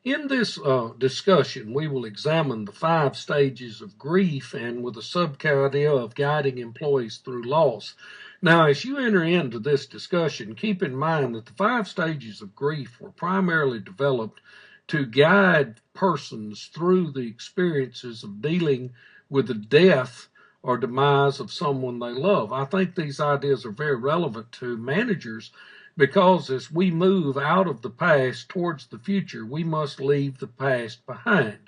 In this discussion, we will examine the 5 stages of grief and with a sub-idea of guiding employees through loss. Now, as you enter into this discussion, keep in mind that the 5 stages of grief were primarily developed to guide persons through the experiences of dealing with the death or demise of someone they love. I think these ideas are very relevant to managers because as we move out of the past towards the future, we must leave the past behind.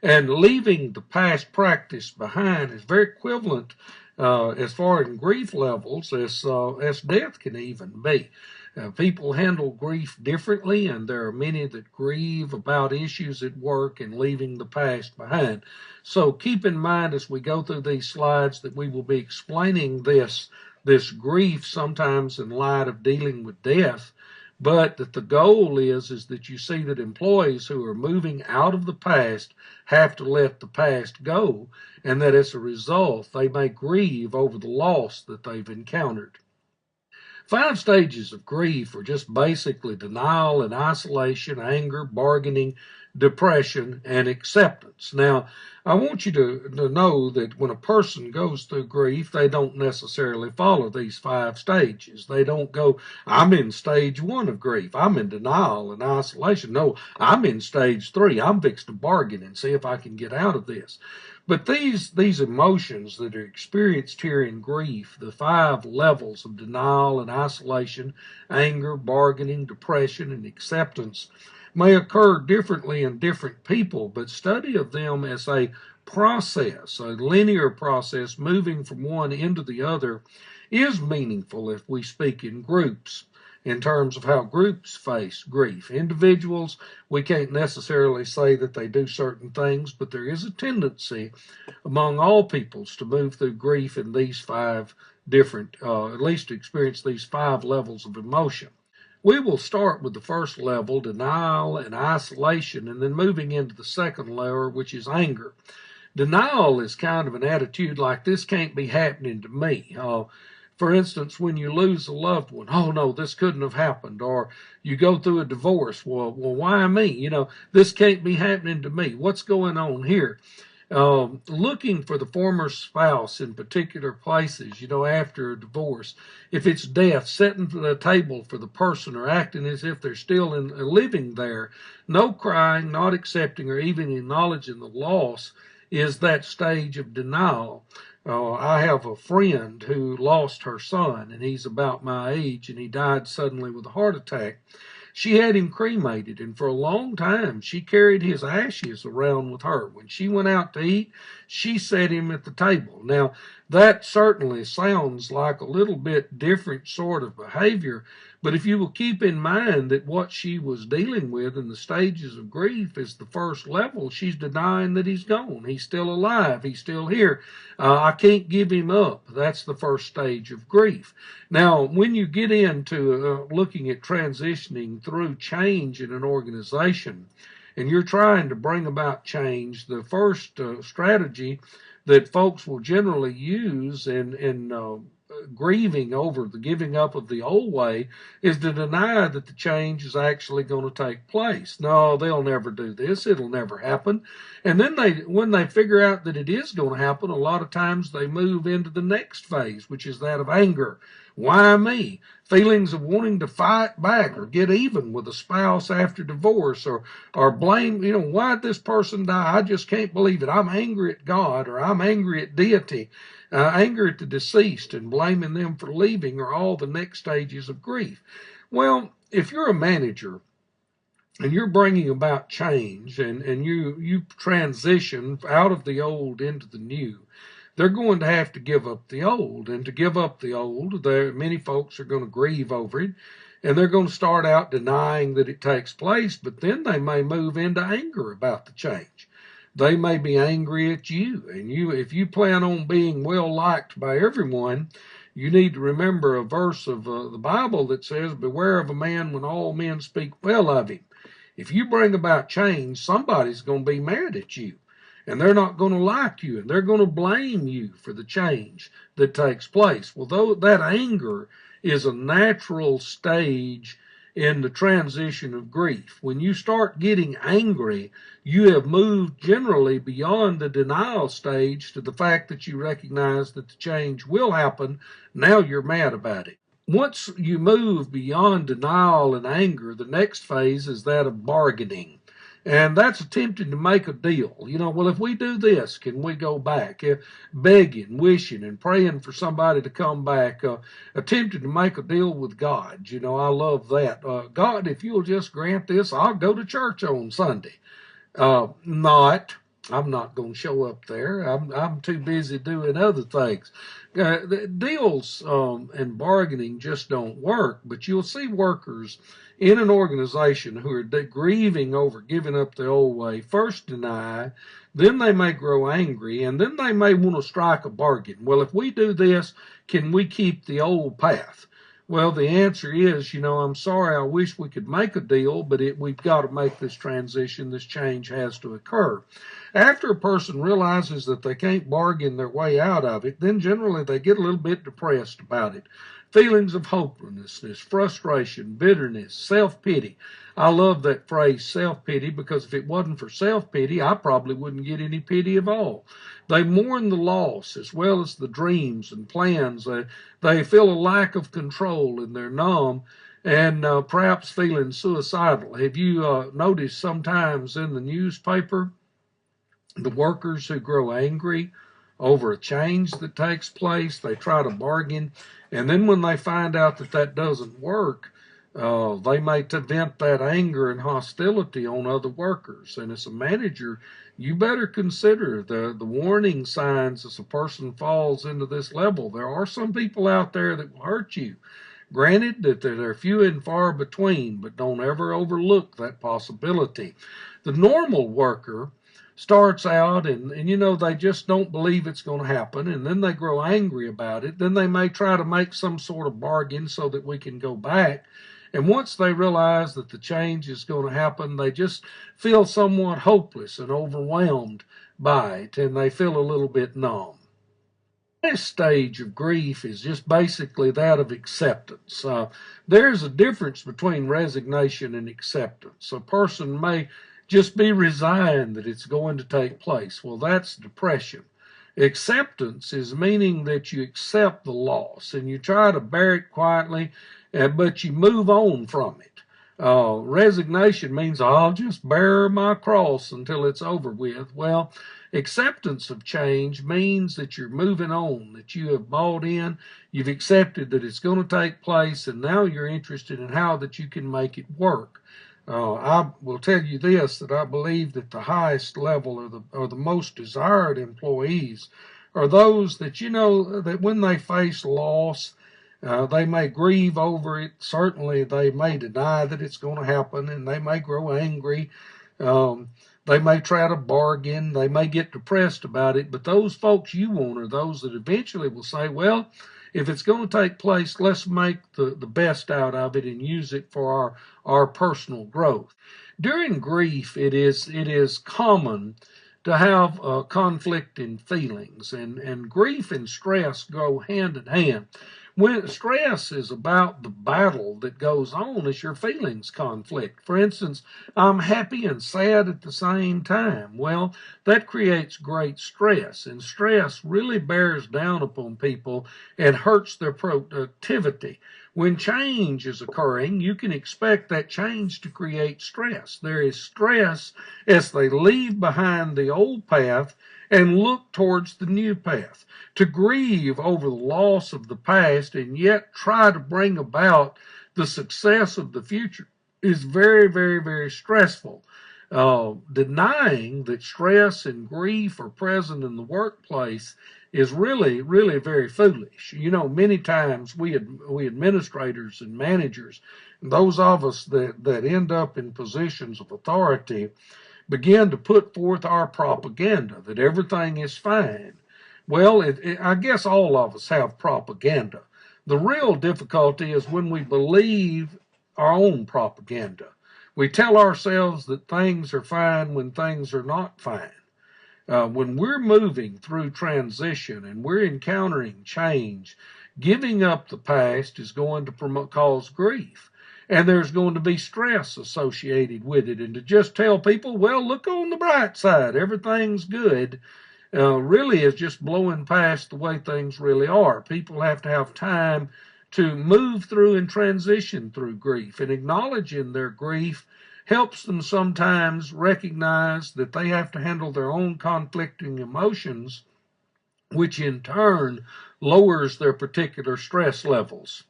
And leaving the past practice behind is very equivalent as far as grief levels as death can even be. People handle grief differently, and there are many that grieve about issues at work and leaving the past behind. So keep in mind as we go through these slides that we will be explaining this grief sometimes in light of dealing with death, but that the goal is that you see that employees who are moving out of the past have to let the past go, and that as a result they may grieve over the loss that they've encountered. 5 stages of grief are just basically denial and isolation, anger, bargaining, depression, and acceptance. Now, I want you to know that when a person goes through grief, they don't necessarily follow these 5 stages. They don't go, I'm in stage 1 of grief. I'm in denial and isolation. No, I'm in stage 3. I'm fixed to bargain and see if I can get out of this. But these emotions that are experienced here in grief, the 5 levels of denial and isolation, anger, bargaining, depression, and acceptance, may occur differently in different people, but study of them as a process, a linear process moving from one into the other, is meaningful if we speak in groups. In terms of how groups face grief. Individuals, we can't necessarily say that they do certain things, but there is a tendency among all peoples to move through grief in these 5 different, at least to experience these 5 levels of emotion. We will start with the first level, denial and isolation, and then moving into the second layer, which is anger. Denial is kind of an attitude like, this can't be happening to me. For instance, when you lose a loved one, oh no, this couldn't have happened. Or you go through a divorce, well, why me? This can't be happening to me. What's going on here? Looking for the former spouse in particular places, after a divorce. If it's death, setting to the table for the person or acting as if they're still living there. No crying, not accepting, or even acknowledging the loss is that stage of denial. I have a friend who lost her son, and he's about my age, and he died suddenly with a heart attack. She had him cremated, and for a long time she carried his ashes around with her. When she went out to eat, she set him at the table. Now, that certainly sounds like a little bit different sort of behavior, but if you will keep in mind that what she was dealing with in the stages of grief is the first level, she's denying that he's gone. He's still alive. He's still here. I can't give him up. That's the first stage of grief. Now, when you get into looking at transitioning through change in an organization, and you're trying to bring about change, the first strategy that folks will generally use in grieving over the giving up of the old way is to deny that the change is actually going to take place. No, they'll never do this. It'll never happen. And then when they figure out that it is going to happen, a lot of times they move into the next phase, which is that of anger. Why me? Feelings of wanting to fight back or get even with a spouse after divorce or blame, why did this person die? I just can't believe it. I'm angry at God, or I'm angry at deity. Anger at the deceased and blaming them for leaving are all the next stages of grief. Well, if you're a manager and you're bringing about change and you transition out of the old into the new, they're going to have to give up the old. And to give up the old, many folks are going to grieve over it, and they're going to start out denying that it takes place, but then they may move into anger about the change. They may be angry at you, and if you plan on being well liked by everyone, you need to remember a verse of the Bible that says, beware of a man when all men speak well of him. If you bring about change, somebody's going to be mad at you, and they're not going to like you, and they're going to blame you for the change that takes place. Well, though that anger is a natural stage in the transition of grief. When you start getting angry, you have moved generally beyond the denial stage to the fact that you recognize that the change will happen. Now you're mad about it. Once you move beyond denial and anger, the next phase is that of bargaining. And that's attempting to make a deal. Well, if we do this, can we go back? Begging, wishing, and praying for somebody to come back. Attempting to make a deal with God. I love that. God, if you'll just grant this, I'll go to church on Sunday. I'm not going to show up there. I'm too busy doing other things. The deals and bargaining just don't work, but you'll see workers in an organization who are grieving over giving up the old way first deny, then they may grow angry, and then they may want to strike a bargain. Well, if we do this, can we keep the old path? Well, the answer is, I'm sorry, I wish we could make a deal, but we've got to make this transition. This change has to occur. After a person realizes that they can't bargain their way out of it, then generally they get a little bit depressed about it. Feelings of hopelessness, frustration, bitterness, self-pity. I love that phrase, self-pity, because if it wasn't for self-pity, I probably wouldn't get any pity at all. They mourn the loss as well as the dreams and plans. They feel a lack of control and they're numb and perhaps feeling suicidal. Have you noticed sometimes in the newspaper the workers who grow angry over a change that takes place, they try to bargain, and then when they find out that that doesn't work, they may vent that anger and hostility on other workers. And as a manager, you better consider the warning signs as a person falls into this level. There are some people out there that will hurt you. Granted that they're few and far between, but don't ever overlook that possibility. The normal worker starts out and they just don't believe it's going to happen, and then they grow angry about it. Then they may try to make some sort of bargain so that we can go back. And once they realize that the change is going to happen, they just feel somewhat hopeless and overwhelmed by it, and they feel a little bit numb. This stage of grief is just basically that of acceptance. There's a difference between resignation and acceptance. A person may just be resigned that it's going to take place. Well, that's depression. Acceptance is meaning that you accept the loss and you try to bear it quietly, but you move on from it. Resignation means I'll just bear my cross until it's over with. Well, acceptance of change means that you're moving on, that you have bought in, you've accepted that it's going to take place, and now you're interested in how that you can make it work. I will tell you this, that I believe that the highest level or the most desired employees are those that, that when they face loss, they may grieve over it. Certainly, they may deny that it's going to happen, and they may grow angry. They may try to bargain. They may get depressed about it. But those folks you want are those that eventually will say, well, if it's going to take place, let's make the best out of it and use it for our personal growth. During grief, it is common to have conflicting feelings, and grief and stress go hand in hand. When stress is about the battle that goes on as your feelings conflict. For instance, I'm happy and sad at the same time. Well, that creates great stress, and stress really bears down upon people and hurts their productivity. When change is occurring, you can expect that change to create stress. There is stress as they leave behind the old path and look towards the new path. To grieve over the loss of the past and yet try to bring about the success of the future is very, very, very stressful. Denying that stress and grief are present in the workplace is really, really very foolish. Many times we administrators and managers, those of us that end up in positions of authority, begin to put forth our propaganda that everything is fine. Well, I guess all of us have propaganda. The real difficulty is when we believe our own propaganda. We tell ourselves that things are fine when things are not fine. When we're moving through transition and we're encountering change, giving up the past is going to cause grief. and there's going to be stress associated with it. And to just tell people, well, look on the bright side, everything's good, really is just blowing past the way things really are. People have to have time to move through and transition through grief, and acknowledging their grief helps them sometimes recognize that they have to handle their own conflicting emotions, which in turn lowers their particular stress levels.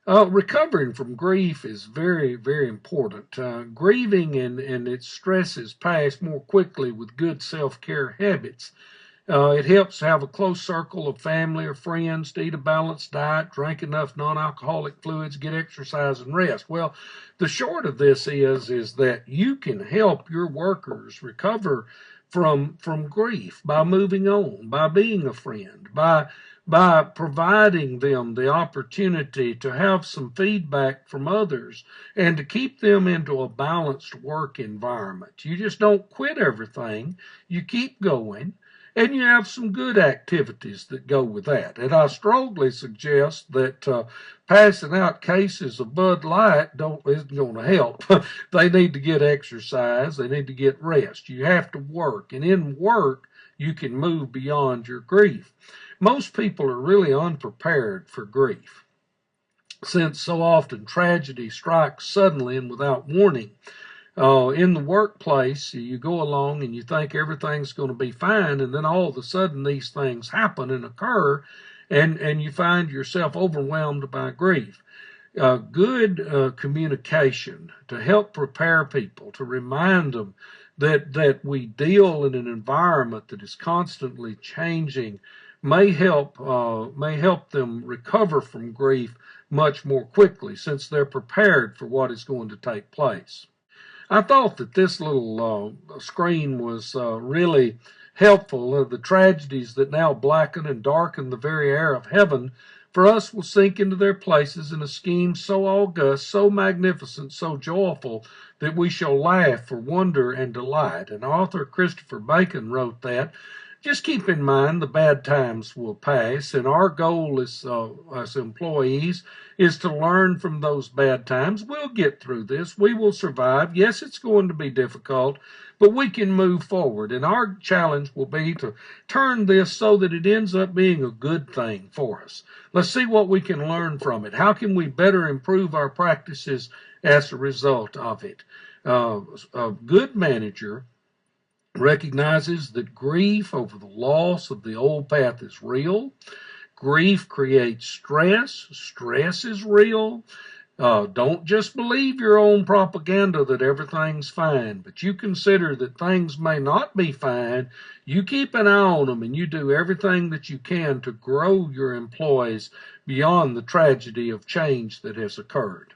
Recovering from grief is very, very important. Grieving and its stresses pass more quickly with good self-care habits. It helps to have a close circle of family or friends, to eat a balanced diet, drink enough non-alcoholic fluids, get exercise and rest. Well, the short of this is that you can help your workers recover from grief by moving on, by being a friend, by providing them the opportunity to have some feedback from others and to keep them into a balanced work environment. You just don't quit everything. You keep going. And you have some good activities that go with that. And I strongly suggest that passing out cases of Bud Light isn't going to help. They need to get exercise. They need to get rest. You have to work. And in work, you can move beyond your grief. Most people are really unprepared for grief, since so often tragedy strikes suddenly and without warning. In the workplace, you go along and you think everything's going to be fine, and then all of a sudden these things happen and occur, and you find yourself overwhelmed by grief. Good communication to help prepare people, to remind them that we deal in an environment that is constantly changing, may help them recover from grief much more quickly, since they're prepared for what is going to take place. I thought that this little screen was really helpful. The tragedies that now blacken and darken the very air of heaven for us will sink into their places in a scheme so august, so magnificent, so joyful, that we shall laugh for wonder and delight. And author Christopher Bacon wrote that. Just keep in mind the bad times will pass, and our goal as employees is to learn from those bad times. We'll get through this. We will survive. Yes, it's going to be difficult, but we can move forward. And our challenge will be to turn this so that it ends up being a good thing for us. Let's see what we can learn from it. How can we better improve our practices as a result of it? A good manager recognizes that grief over the loss of the old path is real. Grief creates stress. Stress is real. Don't just believe your own propaganda that everything's fine, but you consider that things may not be fine. You keep an eye on them, and you do everything that you can to grow your employees beyond the tragedy of change that has occurred.